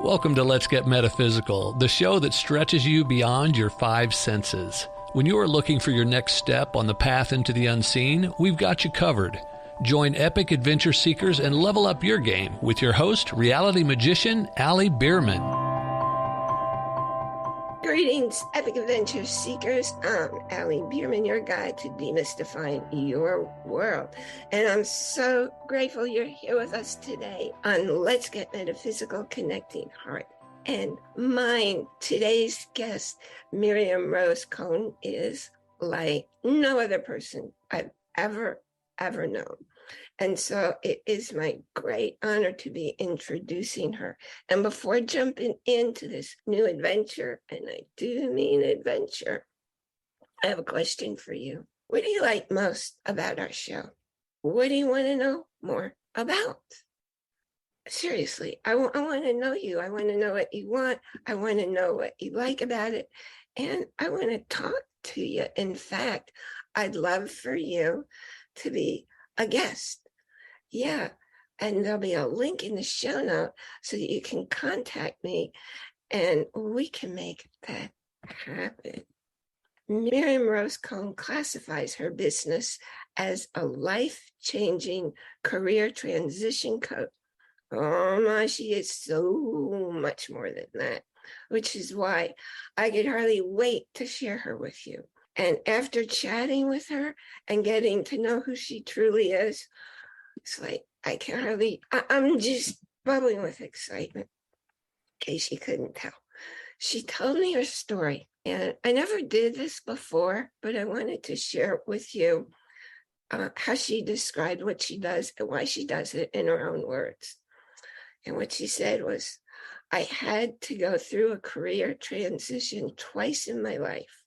Welcome to Let's Get Metaphysical, the show that stretches you beyond your five senses. When you are looking for your next step on the path into the unseen, we've got you covered. Join epic adventure seekers and level up your game with your host, reality magician Allie Bierman. Greetings, epic adventure seekers. I'm Allie Bierman, your guide to demystifying your world. And I'm so grateful you're here with us today on Let's Get Metaphysical, Connecting Heart and Mind. Today's guest, Myriam-Rose Kohn, is like no other person I've ever known. And so it is my great honor to be introducing her. And before jumping into this new adventure, and I do mean adventure, I have a question for you. What do you like most about our show? What do you want to know more about? Seriously, I want to know you. I want to know what you want. I want to know what you like about it. And I want to talk to you. In fact, I'd love for you to be a guest. Yeah. And there'll be a link in the show note so that you can contact me and we can make that happen. Myriam-Rose Kohn classifies her business as a life-changing career transition coach. Oh my, she is so much more than that, which is why I could hardly wait to share her with you. And after chatting with her and getting to know who she truly is, it's like, I'm just bubbling with excitement, in case you couldn't tell. She told me her story, and I never did this before, but I wanted to share it with you, how she described what she does and why she does it in her own words. And what she said was, I had to go through a career transition twice in my life.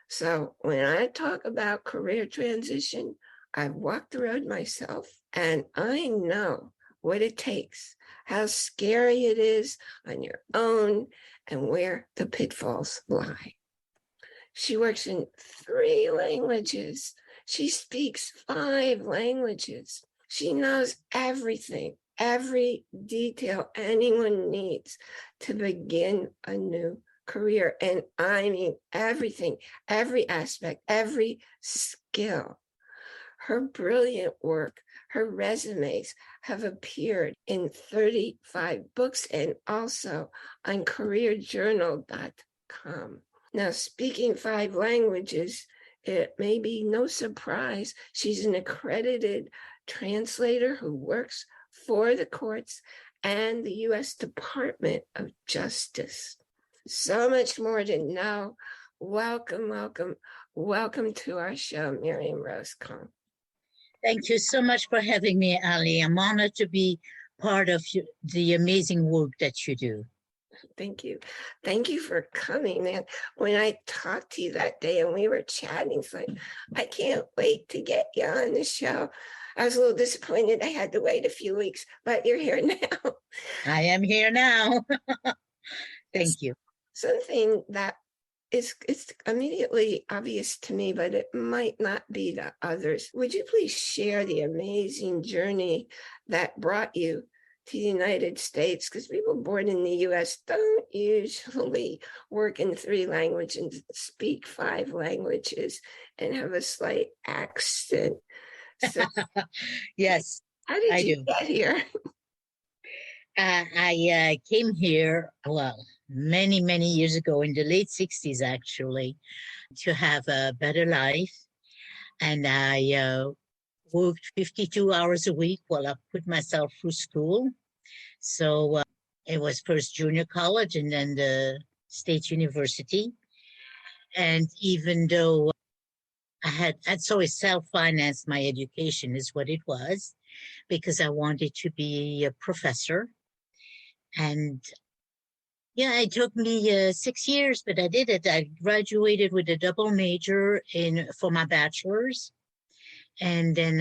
So when I talk about career transition, I've walked the road myself, and I know what it takes, how scary it is on your own, and where the pitfalls lie. She works in 3 languages. She speaks 5 languages. She knows everything, every detail anyone needs to begin a new career. And I mean everything, every aspect, every skill. Her brilliant work, her resumes have appeared in 35 books and also on careerjournal.com. Now, speaking 5 languages, it may be no surprise she's an accredited translator who works for the courts and the U.S. Department of Justice. So much more to know. Welcome to our show, Myriam-Rose Kohn. Thank you so much for having me, Allie. I'm honored to be part of the amazing work that you do. Thank you. Thank you for coming, man. When I talked to you that day and we were chatting, it's like, I can't wait to get you on the show. I was a little disappointed I had to wait a few weeks, but you're here now. I am here now. Thank you. Something that it's immediately obvious to me, but it might not be to others. Would you please share the amazing journey that brought you to the United States? Because people born in the U.S. don't usually work in 3 languages, speak 5 languages, and have a slight accent. So, yes, how did you get here? I came here, many, many years ago, in the late 60s, actually, to have a better life. And I worked 52 hours a week while I put myself through school. So it was first junior college and then the State University. And even though I'd always self-financed my education is what it was, because I wanted to be a professor. And yeah, it took me 6 years, but I did it. I graduated with a double major for my bachelor's, and then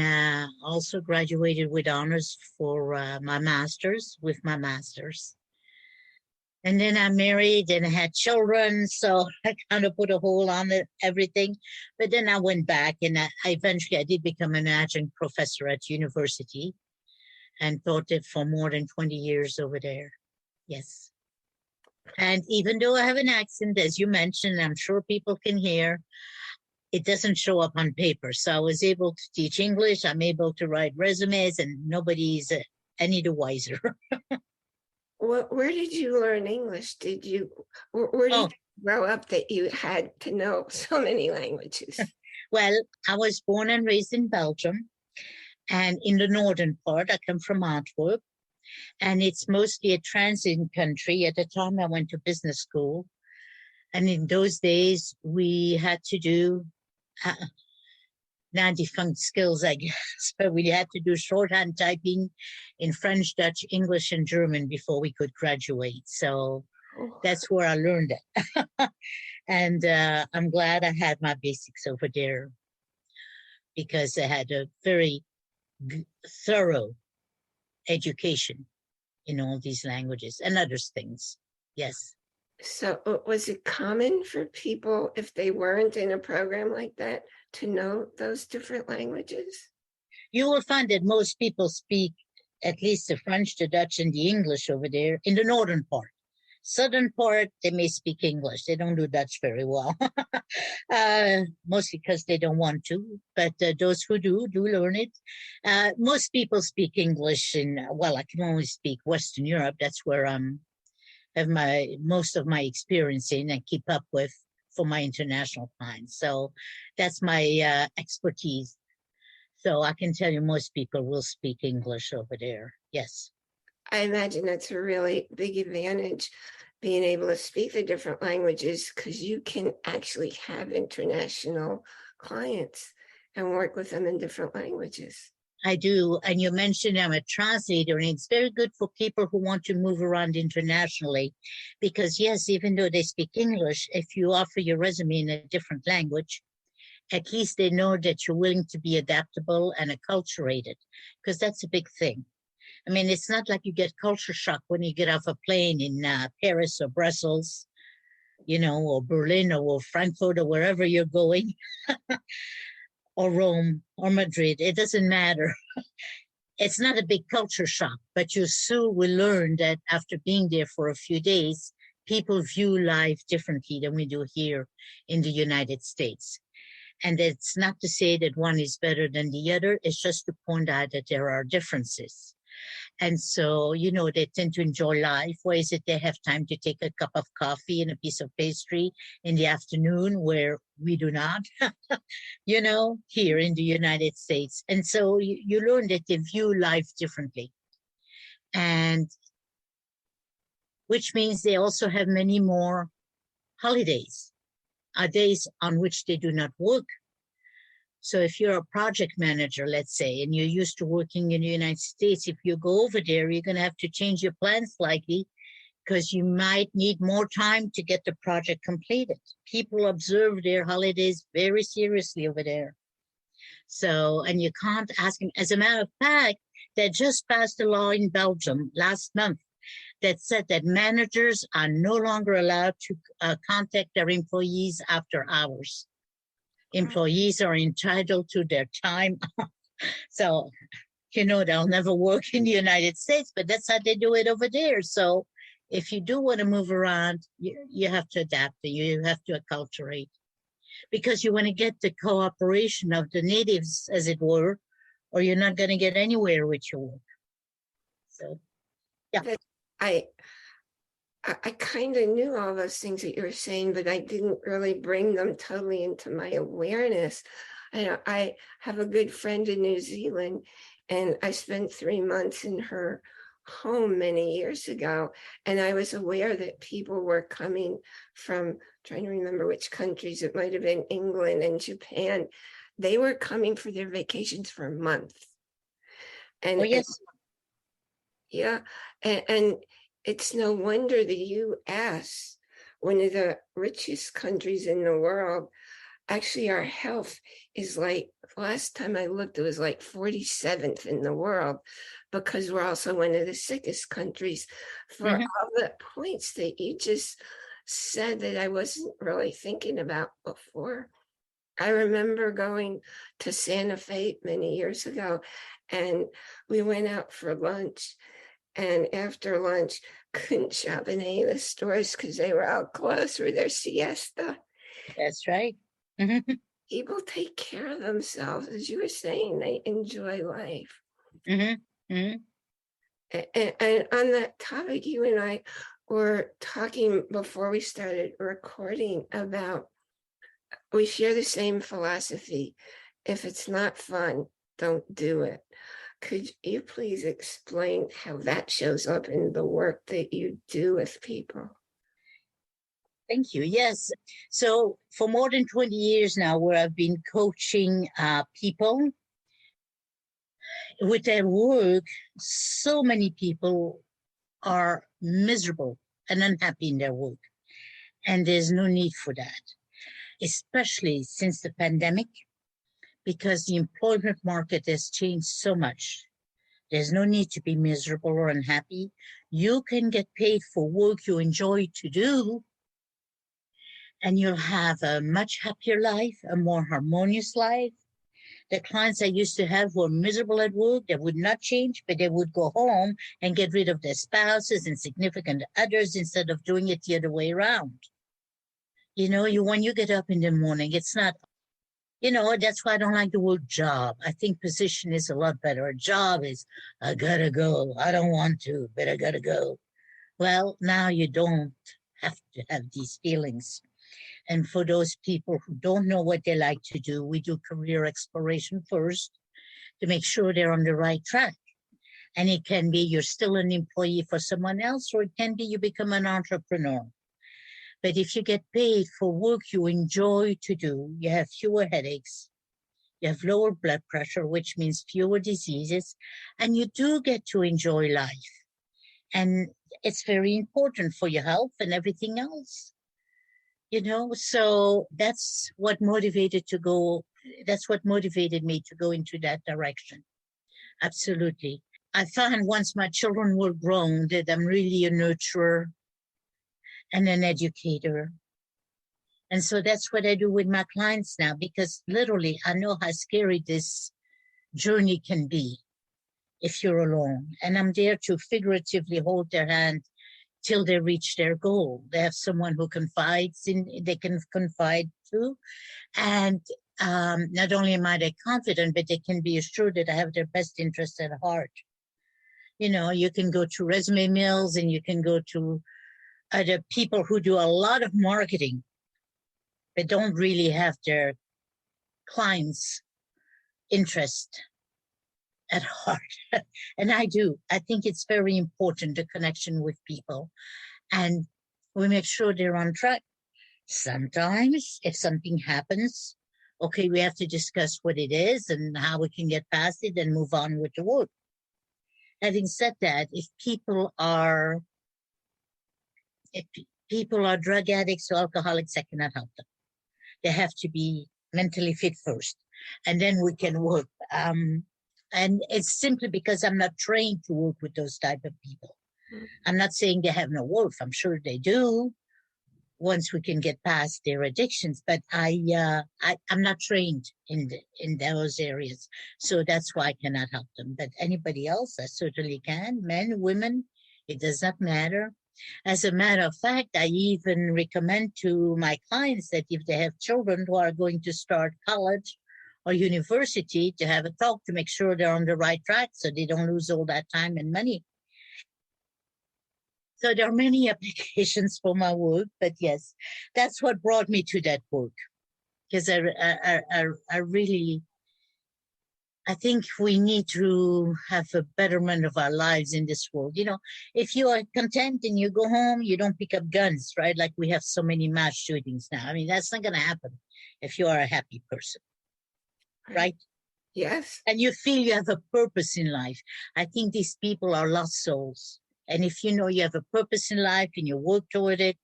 also graduated with honors for my master's with my master's. And then I married and had children, so I kind of put a hold on everything. But then I went back, and eventually I did become an adjunct professor at university and taught it for more than 20 years over there. Yes. And even though I have an accent, as you mentioned, I'm sure people can hear, it doesn't show up on paper. So I was able to teach English. I'm able to write resumes, and nobody's any the wiser. Where did you learn English? Where did Oh, you grow up that you had to know so many languages? well, I was born and raised in Belgium, and in the northern part, I come from Antwerp, and it's mostly a transit country. At the time, I went to business school, and in those days, we had to do uh, now defunct skills, I guess, but we had to do shorthand typing in French, Dutch, English, and German before we could graduate. So Oh, that's where I learned it. And I'm glad I had my basics over there because I had a very thorough education in all these languages and other things. Yes. so was it common for people, if they weren't in a program like that, to know those different languages? You will find that most people speak at least the French, the Dutch, and the English over there in the northern part. Southern part, they may speak English. They don't do Dutch very well, mostly because they don't want to. But those who do learn it. Most people speak English well, I can only speak Western Europe. That's where I have most of my experience in and keep up with for my international clients. So that's my expertise. So I can tell you most people will speak English over there. Yes. I imagine that's a really big advantage, being able to speak the different languages, because you can actually have international clients and work with them in different languages. I do. And you mentioned I'm a translator, and it's very good for people who want to move around internationally because, yes, even though they speak English, if you offer your resume in a different language, at least they know that you're willing to be adaptable and acculturated, because that's a big thing. I mean, it's not like you get culture shock when you get off a plane in Paris or Brussels, or Berlin or Frankfurt or wherever you're going, or Rome or Madrid. It doesn't matter. It's not a big culture shock, but you soon will learn that after being there for a few days, people view life differently than we do here in the United States. And it's not to say that one is better than the other. It's just to point out that there are differences. And so, they tend to enjoy life. Where is it they have time to take a cup of coffee and a piece of pastry in the afternoon where we do not, here in the United States. And so you learn that they view life differently. And which means they also have many more holidays, days on which they do not work. So if you're a project manager, let's say, and you're used to working in the United States, if you go over there, you're going to have to change your plans slightly because you might need more time to get the project completed. People observe their holidays very seriously over there. So, and you can't ask them. As a matter of fact, they just passed a law in Belgium last month that said that managers are no longer allowed to contact their employees after hours. Employees are entitled to their time. So, they'll never work in the United States, but that's how they do it over there. So if you do want to move around, you have to adapt, you have to acculturate, because you want to get the cooperation of the natives, as it were, or you're not going to get anywhere with your work. So, yeah. I kind of knew all those things that you were saying, but I didn't really bring them totally into my awareness. I have a good friend in New Zealand, and I spent 3 months in her home many years ago, and I was aware that people were coming from, trying to remember which countries, it might have been England and Japan. They were coming for their vacations for a month. And, oh, yes. And it's no wonder the U.S., one of the richest countries in the world, actually our health is like, last time I looked, it was like 47th in the world, because we're also one of the sickest countries, for all the points that you just said that I wasn't really thinking about before. I remember going to Santa Fe many years ago, and we went out for lunch. and after lunch couldn't shop in any of the stores because they were all closed for their siesta. That's right. People take care of themselves, as you were saying. They enjoy life. Mm-hmm. Mm-hmm. And on that topic, you and I were talking before we started recording about, we share the same philosophy. If it's not fun, don't do it. Could you please explain how that shows up in the work that you do with people? Thank you. Yes. So for more than 20 years now, where I've been coaching people with their work, so many people are miserable and unhappy in their work. And there's no need for that, especially since the pandemic, because the employment market has changed so much. There's no need to be miserable or unhappy. You can get paid for work you enjoy to do, and you'll have a much happier life, a more harmonious life. The clients I used to have were miserable at work. They would not change, but they would go home and get rid of their spouses and significant others instead of doing it the other way around. When you get up in the morning, it's not, that's why I don't like the word job. I think position is a lot better. A job is, I gotta go. I don't want to, but I gotta go. Well, now you don't have to have these feelings. And for those people who don't know what they like to do, we do career exploration first to make sure they're on the right track. And it can be you're still an employee for someone else, or it can be you become an entrepreneur. But if you get paid for work you enjoy to do, you have fewer headaches, you have lower blood pressure, which means fewer diseases, and you do get to enjoy life. And it's very important for your health and everything else. So that's what motivated me to go into that direction. Absolutely. I found once my children were grown that I'm really a nurturer and an educator. And so that's what I do with my clients now, because literally I know how scary this journey can be if you're alone. And I'm there to figuratively hold their hand till they reach their goal. They have someone who they can confide to. And not only am I confident, but they can be assured that I have their best interest at heart. You can go to resume mills and you can go to other people who do a lot of marketing, but don't really have their clients' interest at heart. And I do. I think it's very important, the connection with people. And we make sure they're on track. Sometimes if something happens, okay, we have to discuss what it is and how we can get past it and move on with the work. Having said that, if people are drug addicts or alcoholics, I cannot help them. They have to be mentally fit first, and then we can work. And it's simply because I'm not trained to work with those type of people. I'm not saying they have no worth. I'm sure they do once we can get past their addictions, but I'm not trained in those areas. So that's why I cannot help them. But anybody else, I certainly can. Men, women, it does not matter. As a matter of fact, I even recommend to my clients that if they have children who are going to start college or university, to have a talk to make sure they're on the right track so they don't lose all that time and money. So there are many applications for my work, but yes, that's what brought me to that work. Because I think we need to have a betterment of our lives in this world. If you are content and you go home, you don't pick up guns, right? Like we have so many mass shootings now. I mean, that's not going to happen if you are a happy person, right? Yes. And you feel you have a purpose in life. I think these people are lost souls. And if you know you have a purpose in life and you work toward it,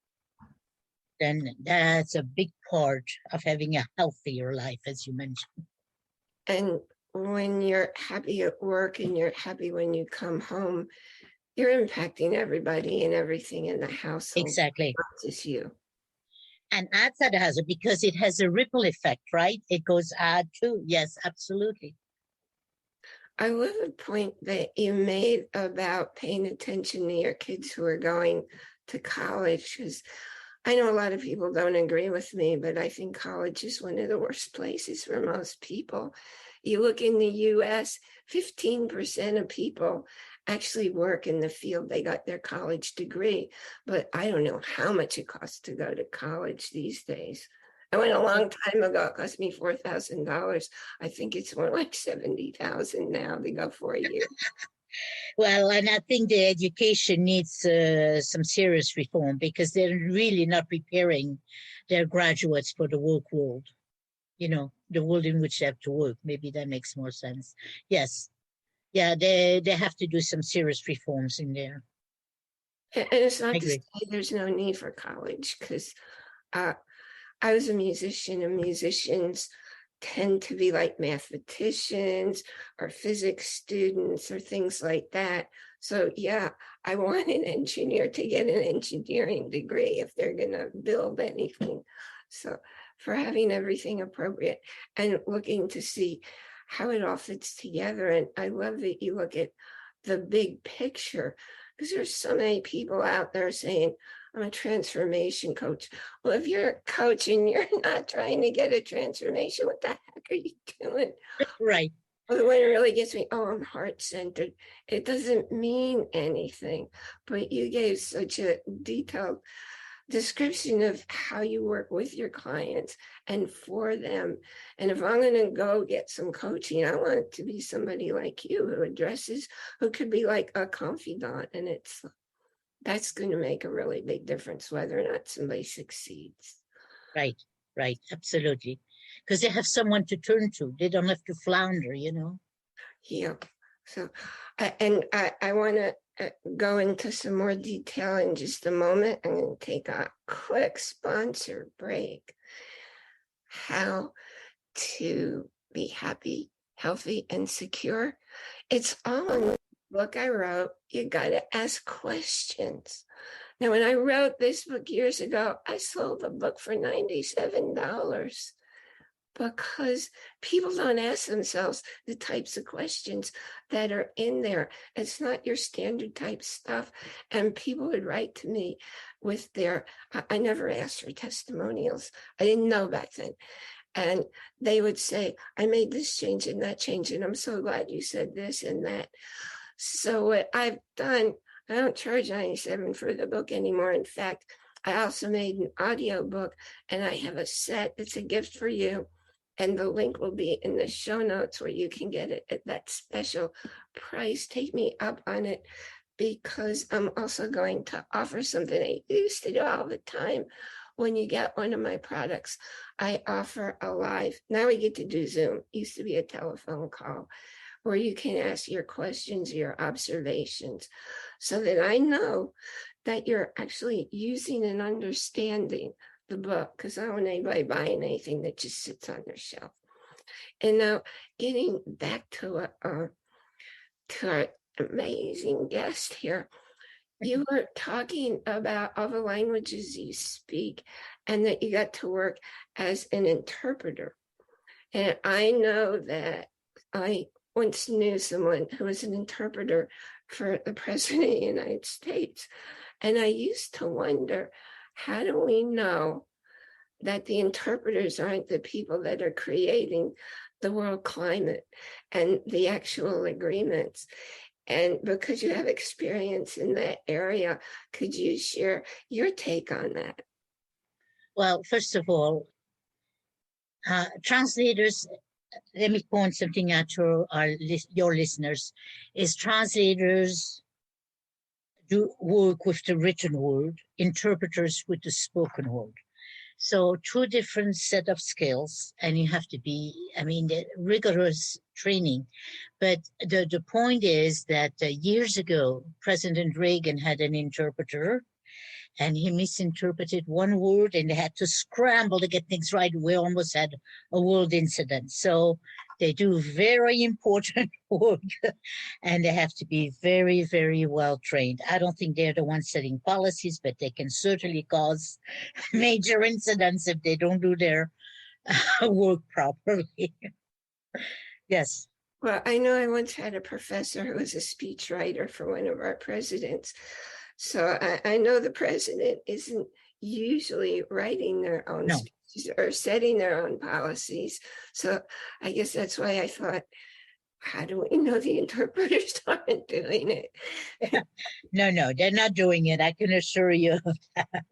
then that's a big part of having a healthier life, as you mentioned. And when you're happy at work and you're happy when you come home, you're impacting everybody and everything in the household. Exactly. Not just you. And outside the house, because it has a ripple effect, right? It goes out too. Yes, absolutely. I love the point that you made about paying attention to your kids who are going to college, because I know a lot of people don't agree with me, but I think college is one of the worst places for most people. You look in the US, 15% of people actually work in the field they got their college degree, but I don't know how much it costs to go to college these days. I went a long time ago. It cost me $4,000. I think it's more like 70,000 now to go 4 years. Well, and I think the education needs some serious reform because they're really not preparing their graduates for the work world. You know, the world in which they have to work. Maybe that makes more sense. Yes. Yeah, they have to do some serious reforms in there. And it's not to say there's no need for college, because I was a musician, and musicians tend to be like mathematicians or physics students or things like that. So yeah, I want an engineer to get an engineering degree if they're going to build anything. So for having everything appropriate and looking to see how it all fits together. And I love that you look at the big picture, because there's so many people out there saying, I'm a transformation coach. Well, if you're a coach and you're not trying to get a transformation, what the heck are you doing? Right. Well, when it really gets me, I'm heart-centered. It doesn't mean anything, but you gave such a detailed description of how you work with your clients and for them. And if I'm going to go get some coaching, I want it to be somebody like you who could be like a confidant. And that's going to make a really big difference whether or not somebody succeeds. Right. Absolutely. Because they have someone to turn to. They don't have to flounder, you know? Yeah. So, I want to go into some more detail in just a moment. I'm going to take a quick sponsor break. How to be happy, healthy, and secure. It's all in the book I wrote. You got to ask questions. Now, when I wrote this book years ago, I sold the book for $97 because people don't ask themselves the types of questions that are in there. It's not your standard type stuff. And people would write to me with I never asked for testimonials. I didn't know back then. And they would say, I made this change and that change, and I'm so glad you said this and that. So what I've done, I don't charge $97 for the book anymore. In fact, I also made an audio book, and I have a set that's a gift for you. And the link will be in the show notes where you can get it at that special price. Take me up on it, because I'm also going to offer something I used to do all the time. When you get one of my products, I offer a live. Now we get to do Zoom. It used to be a telephone call where you can ask your questions, your observations, so that I know that you're actually using and understanding the book, because I don't want anybody buying anything that just sits on their shelf. And now, getting back to our amazing guest here, you were talking about all the languages you speak and that you got to work as an interpreter. And I know that I once knew someone who was an interpreter for the President of the United States. And I used to wonder, how do we know that the interpreters aren't the people that are creating the world climate and the actual agreements? And because you have experience in that area, could you share your take on that? Well, first of all, translators, let me point something out to your listeners, is translators do work with the written word, interpreters with the spoken word. So two different set of skills, and you have to be, rigorous training. But the point is that years ago, President Reagan had an interpreter, and he misinterpreted one word, and they had to scramble to get things right. We almost had a world incident. So they do very important work, and they have to be very, very well trained. I don't think they're the ones setting policies, but they can certainly cause major incidents if they don't do their work properly. Yes. Well, I know I once had a professor who was a speechwriter for one of our presidents. So I know the president isn't usually writing their own No. speeches or setting their own policies. So I guess that's why I thought, how do we know the interpreters aren't doing it? No, they're not doing it. I can assure you of that.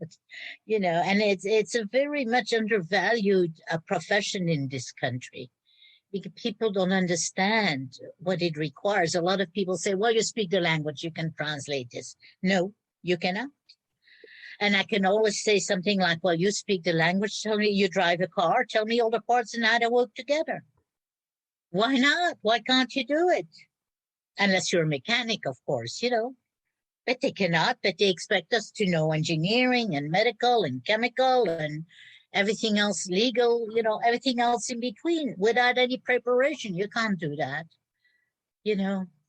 And it's a very much undervalued profession in this country because people don't understand what it requires. A lot of people say, well, you speak the language, you can translate this. No, you cannot. And I can always say something like, well, you speak the language, tell me you drive a car, tell me all the parts and how they work together. Why not? Why can't you do it? Unless you're a mechanic, of course, But they cannot, but they expect us to know engineering and medical and chemical and everything else legal, everything else in between without any preparation. You can't do that,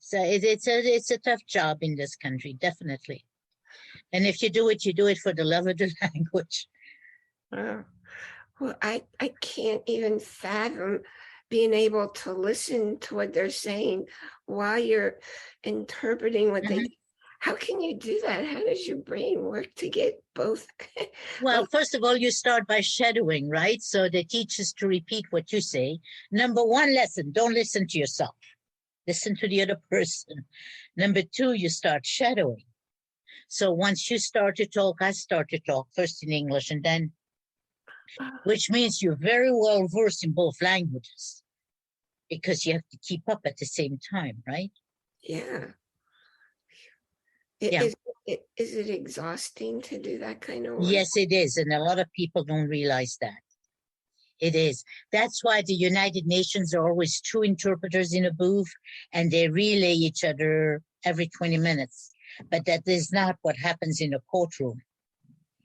So it's a tough job in this country, definitely. And if you do it for the love of the language. Well, I can't even fathom being able to listen to what they're saying while you're interpreting what they do. How can you do that? How does your brain work to get both? Well, first of all, you start by shadowing, right? So they teach us to repeat what you say. Number one lesson, don't listen to yourself. Listen to the other person. Number two, you start shadowing. So once you start to talk, I start to talk first in English and then, which means you're very well versed in both languages because you have to keep up at the same time, right? Yeah. Yeah. Is it exhausting to do that kind of work? Yes, it is. And a lot of people don't realize that. It is. That's why the United Nations are always two interpreters in a booth and they relay each other every 20 minutes. But that is not what happens in a courtroom.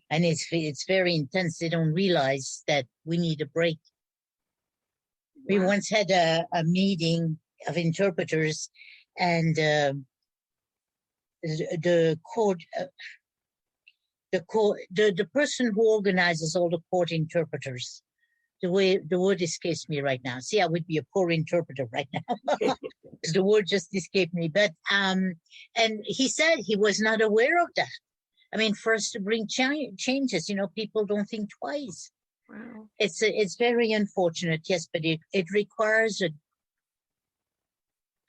And it's very intense. They don't realize that we need a break. Wow. We once had a meeting of interpreters and the person who organizes all the court interpreters, the word escapes me right now. See, I would be a poor interpreter right now. The word just escaped me. But and he said he was not aware of that. I mean, for us to bring changes, people don't think twice. Wow. It's very unfortunate, yes, but it requires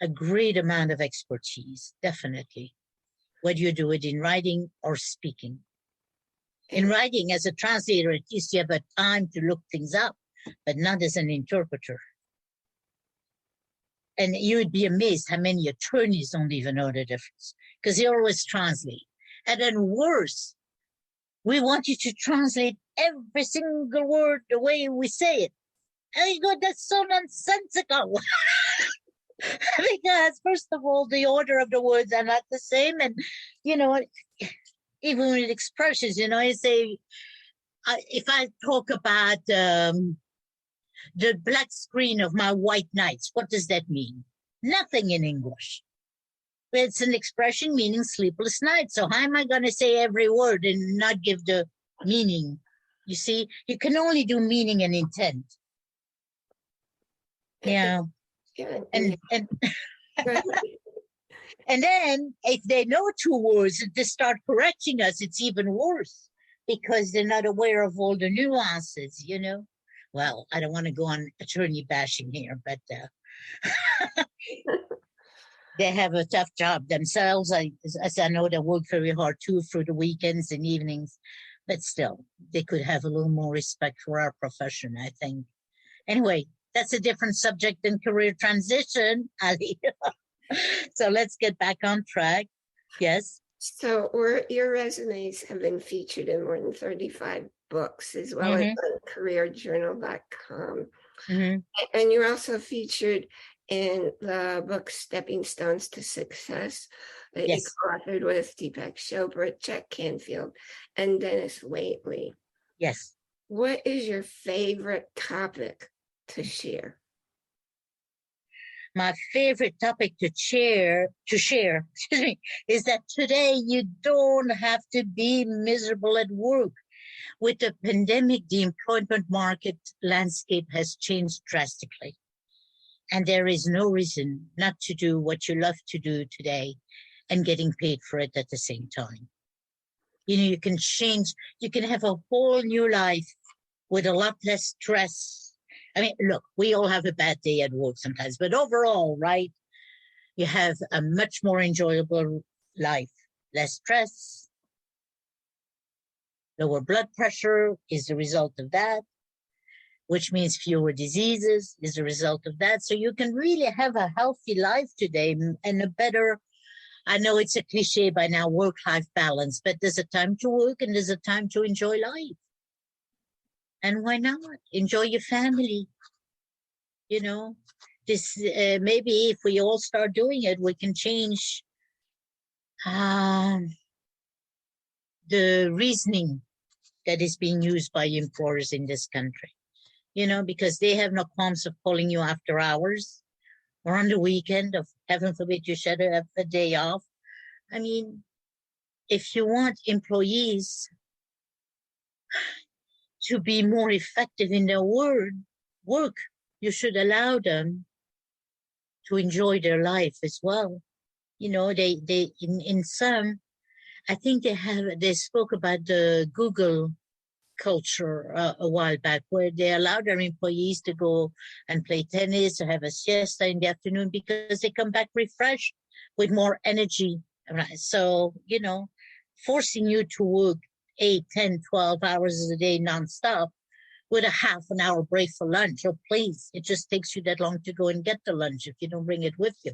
a great amount of expertise, definitely, whether you do it in writing or speaking. In writing, as a translator, at least you have a time to look things up, but not as an interpreter. And you would be amazed how many attorneys don't even know the difference because they always translate. And then worse, we want you to translate every single word the way we say it. And you go, that's so nonsensical. Because, first of all, the order of the words are not the same. And, even with expressions, I say, if I talk about the black screen of my white nights, what does that mean? Nothing in English. It's an expression meaning sleepless night. So how am I going to say every word and not give the meaning? You see, you can only do meaning and intent. Yeah. And and then if they know two words and they start correcting us, it's even worse because they're not aware of all the nuances, Well, I don't want to go on attorney bashing here, but they have a tough job themselves. As I know, they work very hard too through the weekends and evenings, but still, they could have a little more respect for our profession, I think. Anyway, that's a different subject than career transition, Ali. So let's get back on track. Yes. So your resumes have been featured in more than 35 books, as well as on careerjournal.com. Mm-hmm. And you're also featured in the book Stepping Stones to Success that you co-authored with Deepak Chopra, Jack Canfield, and Dennis Waitley. Yes. What is your favorite topic to share? My favorite topic to share, is that today you don't have to be miserable at work. With the pandemic, the employment market landscape has changed drastically. And there is no reason not to do what you love to do today and getting paid for it at the same time. You know, you can change, you can have a whole new life with a lot less stress. I mean, look, we all have a bad day at work sometimes, but overall, right, you have a much more enjoyable life, less stress, lower blood pressure is the result of that, which means fewer diseases is a result of that. So you can really have a healthy life today and a better, I know it's a cliche by now, work-life balance, but there's a time to work and there's a time to enjoy life. And why not? Enjoy your family. You know, this maybe if we all start doing it, we can change the reasoning that is being used by employers in this country. You know, because they have no qualms of calling you after hours or on the weekend, of heaven forbid you should have a day off. I mean, if you want employees to be more effective in their work, you should allow them to enjoy their life as well. You know, they in some, I think they spoke about the Google culture a while back, where they allow their employees to go and play tennis or have a siesta in the afternoon because they come back refreshed with more energy. So, you know, forcing you to work 8, 10, 12 hours a day nonstop with a half an hour break for lunch, or please, it just takes you that long to go and get the lunch if you don't bring it with you.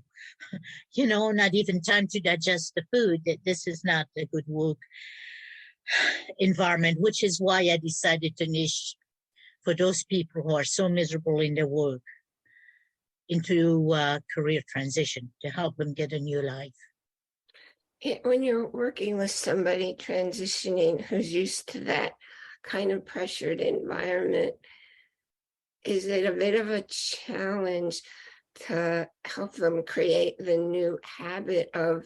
You know, not even time to digest the food. This is not a good work environment, which is why I decided to niche for those people who are so miserable in their work into career transition to help them get a new life. When you're working with somebody transitioning who's used to that kind of pressured environment, is it a bit of a challenge to help them create the new habit of,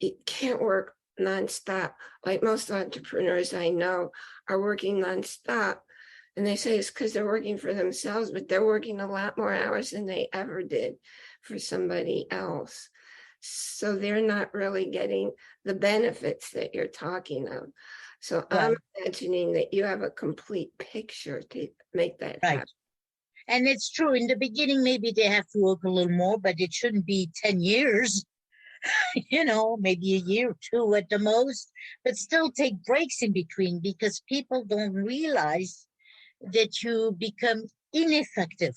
it can't work nonstop? Like most entrepreneurs I know are working nonstop, and they say it's because they're working for themselves, but they're working a lot more hours than they ever did for somebody else. So they're not really getting the benefits that you're talking of. So right. I'm imagining that you have a complete picture to make that happen. And it's true, in the beginning, maybe they have to work a little more, but it shouldn't be 10 years. You know, maybe a year or two at the most, but still take breaks in between, because people don't realize that you become ineffective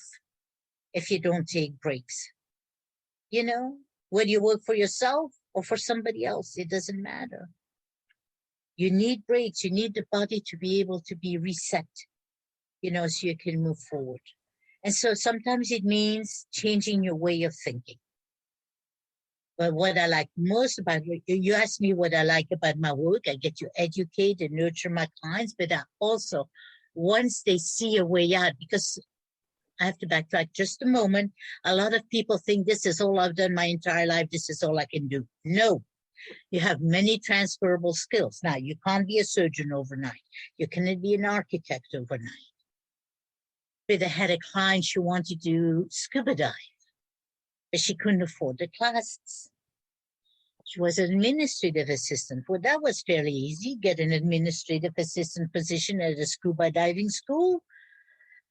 if you don't take breaks. You know, whether you work for yourself or for somebody else, it doesn't matter. You need breaks. You need the body to be able to be reset, you know, so you can move forward. And so sometimes it means changing your way of thinking. But what I like most about it, you ask me what I like about my work, I get to educate and nurture my clients, but I also, once they see a way out, because I have to backtrack just a moment, a lot of people think this is all I've done my entire life, this is all I can do. No, you have many transferable skills. Now, you can't be a surgeon overnight. You cannot be an architect overnight. But I had a client, she wanted to do scuba dive, but she couldn't afford the classes. She was an administrative assistant. Well, that was fairly easy. Get an administrative assistant position at a scuba diving school.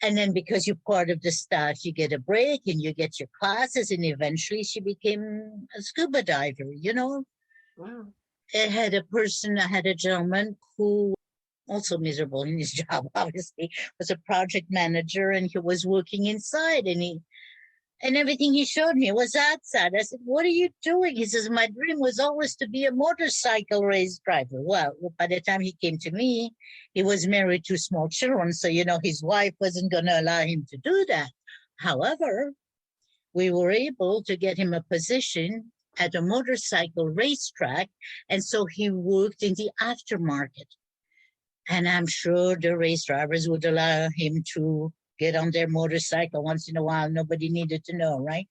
And then because you're part of the staff, you get a break and you get your classes. And eventually she became a scuba diver, you know. Wow. I had a gentleman who also miserable in his job, obviously, was a project manager, and he was working inside, and everything he showed me was outside. I said, what are you doing? He says, my dream was always to be a motorcycle race driver. Well, by the time he came to me, he was married to small children. So, you know, his wife wasn't going to allow him to do that. However, we were able to get him a position at a motorcycle racetrack. And so he worked in the aftermarket. And I'm sure the race drivers would allow him to get on their motorcycle once in a while. Nobody needed to know, right?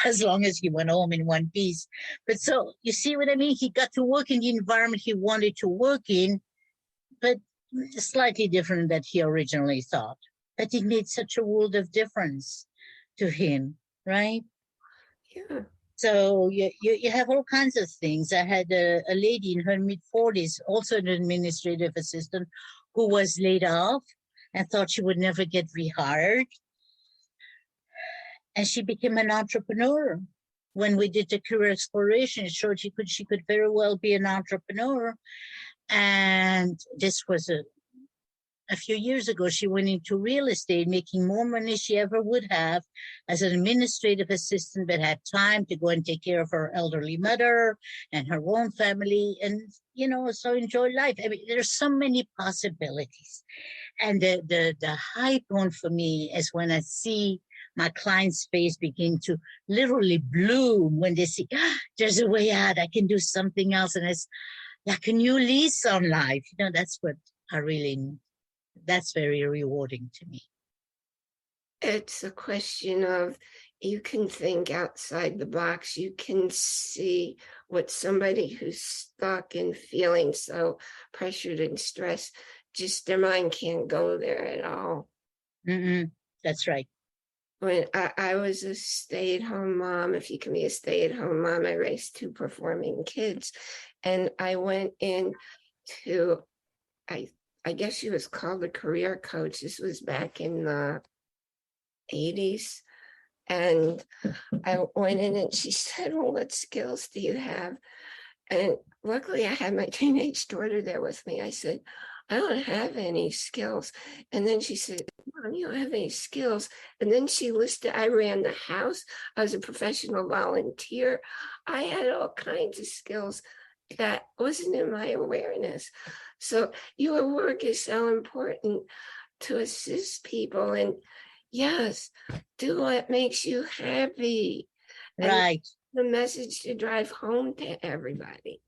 As long as he went home in one piece. But so, you see what I mean? He got to work in the environment he wanted to work in, but slightly different than he originally thought. But it made such a world of difference to him. right? Yeah. So you have all kinds of things. I had a lady in her mid-40s, also an administrative assistant, who was laid off and thought she would never get rehired. And she became an entrepreneur. When we did the career exploration, it showed she could very well be an entrepreneur. And this was a few years ago. She went into real estate, making more money she ever would have as an administrative assistant, but had time to go and take care of her elderly mother and her own family, and so enjoy life. I mean, there's so many possibilities. And the high point for me is when I see my client's face begin to literally bloom when they see, there's a way out, I can do something else, and it's like a new lease on life. That's what that's very rewarding to me. It's a question of, you can think outside the box. You can see what somebody who's stuck and feeling so pressured and stressed, just their mind can't go there at all. That's right. When I was a stay-at-home mom, if you can be a stay-at-home mom, I raised 2 performing kids. And I went in to, I guess she was called a career coach. This was back in the 80s. And I went in and she said, well, what skills do you have? And luckily I had my teenage daughter there with me. I said, I don't have any skills. And then she said, Mom, you don't have any skills. And then she listed, I ran the house. I was a professional volunteer. I had all kinds of skills that wasn't in my awareness. So your work is so important to assist people. And yes, do what makes you happy. Right. And the message to drive home to everybody.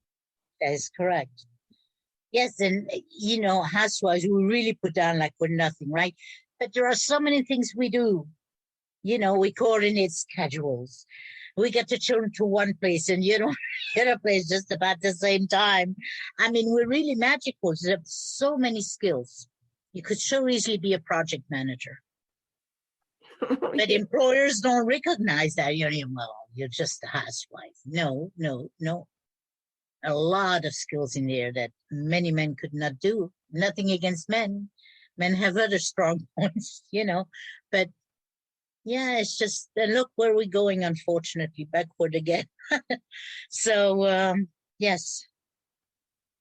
That is correct. Yes, and housewives, we really put down like we're nothing, right? But there are so many things we do. We coordinate schedules. We get the children to one place and other place just about the same time. I mean, we're really magical. There's so many skills. You could so easily be a project manager. But employers don't recognize that. You're just a housewife. No. A lot of skills in there that many men could not do. Nothing against men. Men have other strong points, But yeah, it's just, look where we're going, unfortunately, backward again. So, yes.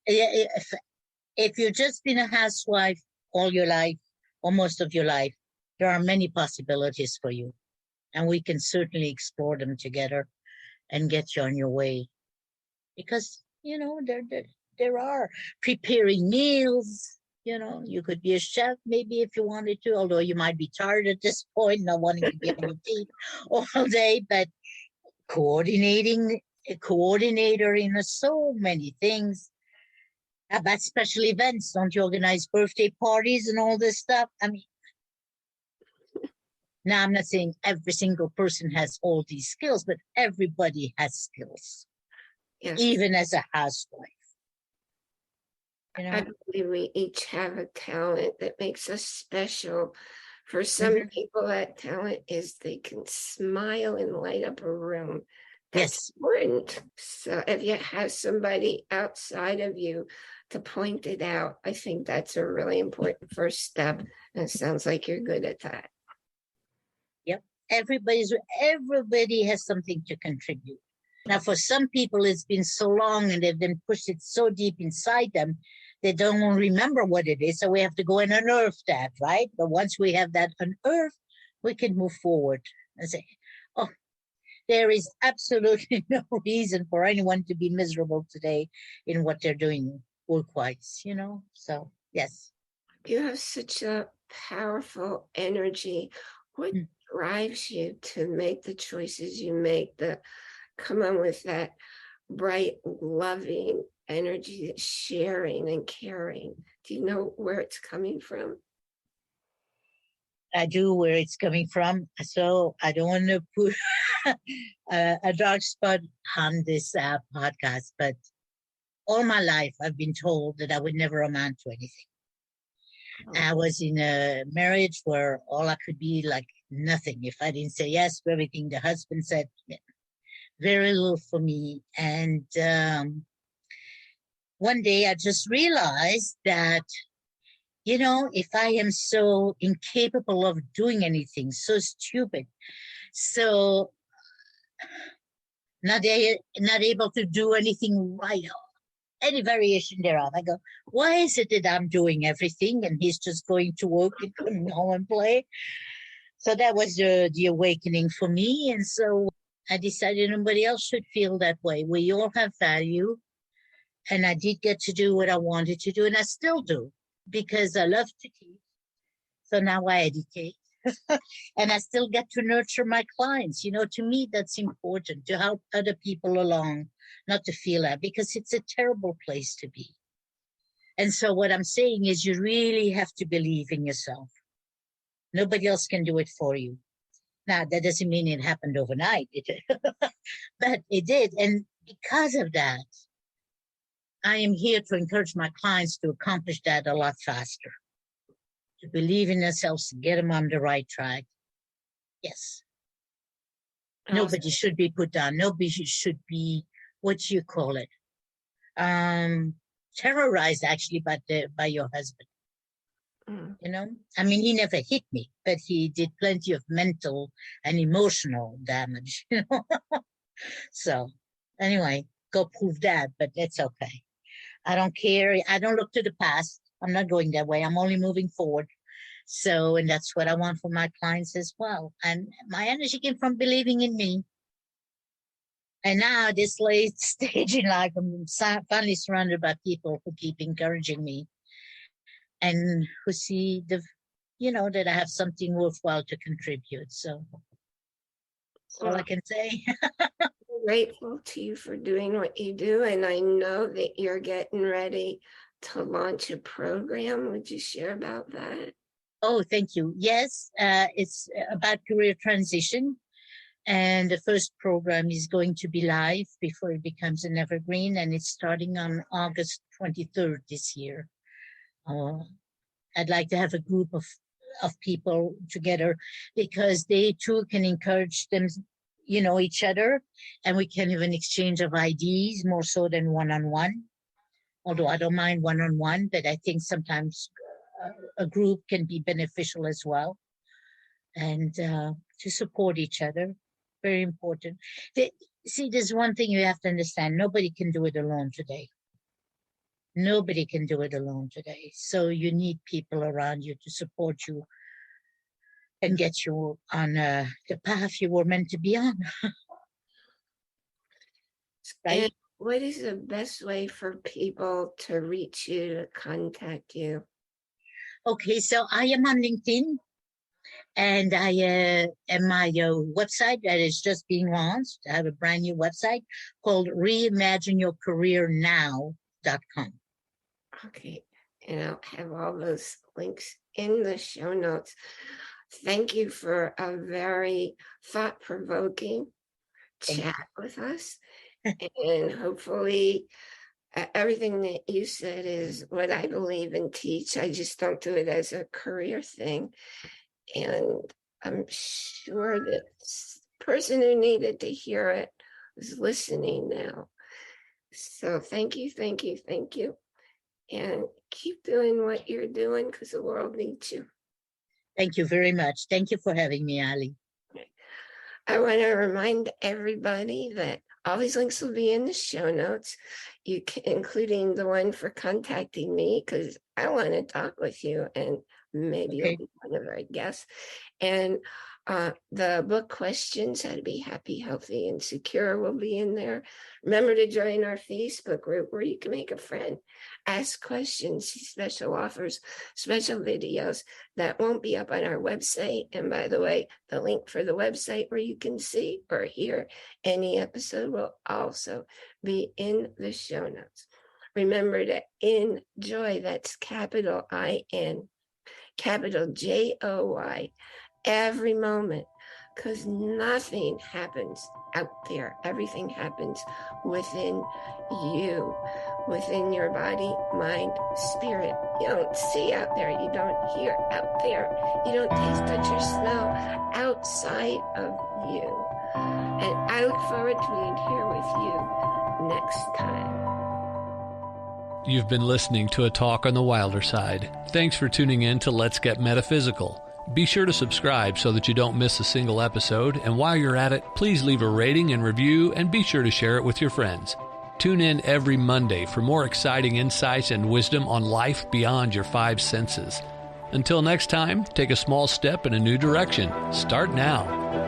If you've just been a housewife all your life, or most of your life, there are many possibilities for you. And we can certainly explore them together and get you on your way. Because, there are preparing meals. You could be a chef maybe if you wanted to, although you might be tired at this point, not wanting to be on your feet all day, but a coordinator in so many things. About special events, don't you organize birthday parties and all this stuff? I mean, now I'm not saying every single person has all these skills, but everybody has skills, yes. Even as a housewife. I believe we each have a talent that makes us special. For some people, that talent is they can smile and light up a room. That's important. So if you have somebody outside of you to point it out, I think that's a really important first step. And it sounds like you're good at that. Yep. Everybody has something to contribute. Now, for some people, it's been so long and they've been pushed it so deep inside them, they don't remember what it is. So we have to go and unearth that, right? But once we have that unearthed, we can move forward and say, oh, there is absolutely no reason for anyone to be miserable today in what they're doing work-wise, So, yes. You have such a powerful energy. What drives you to make the choices you make, come on with that bright, loving energy, sharing and caring? Do you know where it's coming from? I do, where it's coming from. So I don't want to put a dark spot on this podcast, but all my life I've been told that I would never amount to anything. I was in a marriage where all I could be like nothing. If I didn't say yes to everything the husband said, yeah, very little for me. And one day I just realized that, if I am so incapable of doing anything, so stupid, so not able to do anything right, any variation thereof, I go, why is it that I'm doing everything and he's just going to work and coming home and play? So that was the awakening for me. And so I decided nobody else should feel that way. We all have value. And I did get to do what I wanted to do, and I still do, because I love to teach. So now I educate. And I still get to nurture my clients. To me, that's important, to help other people along, not to feel that, because it's a terrible place to be. And so what I'm saying is you really have to believe in yourself. Nobody else can do it for you. Now, that doesn't mean it happened overnight, but it did. And because of that, I am here to encourage my clients to accomplish that a lot faster, to believe in themselves, to get them on the right track. Yes. Awesome. Nobody should be put down. Nobody should be, what do you call it? Terrorized, actually, by your husband. I mean, he never hit me, but he did plenty of mental and emotional damage. So anyway, go prove that, but that's okay. I don't care. I don't look to the past. I'm not going that way. I'm only moving forward. So, and that's what I want for my clients as well. And my energy came from believing in me. And now, this late stage in life, I'm finally surrounded by people who keep encouraging me and who see that I have something worthwhile to contribute. So that's all I can say. Grateful to you for doing what you do. And I know that you're getting ready to launch a program. Would you share about that? Oh, thank you. Yes, it's about career transition. And the first program is going to be live before it becomes an evergreen. And it's starting on August 23rd this year. I'd like to have a group of people together because they too can encourage them, each other, and we can have an exchange of ideas more so than one-on-one. Although I don't mind one-on-one, but I think sometimes a group can be beneficial as well. And to support each other, very important. See, there's one thing you have to understand. Nobody can do it alone today. Nobody can do it alone today. So you need people around you to support you and get you on the path you were meant to be on. Right? And what is the best way for people to reach you, to contact you? Okay, so I am on LinkedIn, and I am my website that is just being launched. I have a brand new website called reimagineyourcareernow.com. Okay, and I'll have all those links in the show notes. Thank you for a very thought-provoking chat with us. And hopefully everything that you said is what I believe and teach. I just don't do it as a career thing. And I'm sure that the person who needed to hear it is listening now. So thank you, thank you, thank you. And keep doing what you're doing because the world needs you. Thank you very much. Thank you for having me, Ali. I want to remind everybody that all these links will be in the show notes, including the one for contacting me, because I want to talk with you, and maybe you'll be one of our guests. And the book Questions, How to Be Happy, Healthy, and Secure will be in there. Remember to join our Facebook group where you can make a friend, ask questions, see special offers, special videos that won't be up on our website. And by the way, the link for the website where you can see or hear any episode will also be in the show notes. Remember to enjoy, that's capital I-N, capital J-O-Y, every moment, because nothing happens out there. Everything happens within you. within your body, mind, spirit. You don't see out there. You don't hear out there. You don't taste, touch, or smell outside of you. And I look forward to being here with you next time. You've been listening to A Talk on the Wilder Side. Thanks for tuning in to Let's Get Metaphysical. Be sure to subscribe so that you don't miss a single episode, and while you're at it, please leave a rating and review, and be sure to share it with your friends. Tune in every Monday for more exciting insights and wisdom on life beyond your five senses. Until next time, take a small step in a new direction. Start now.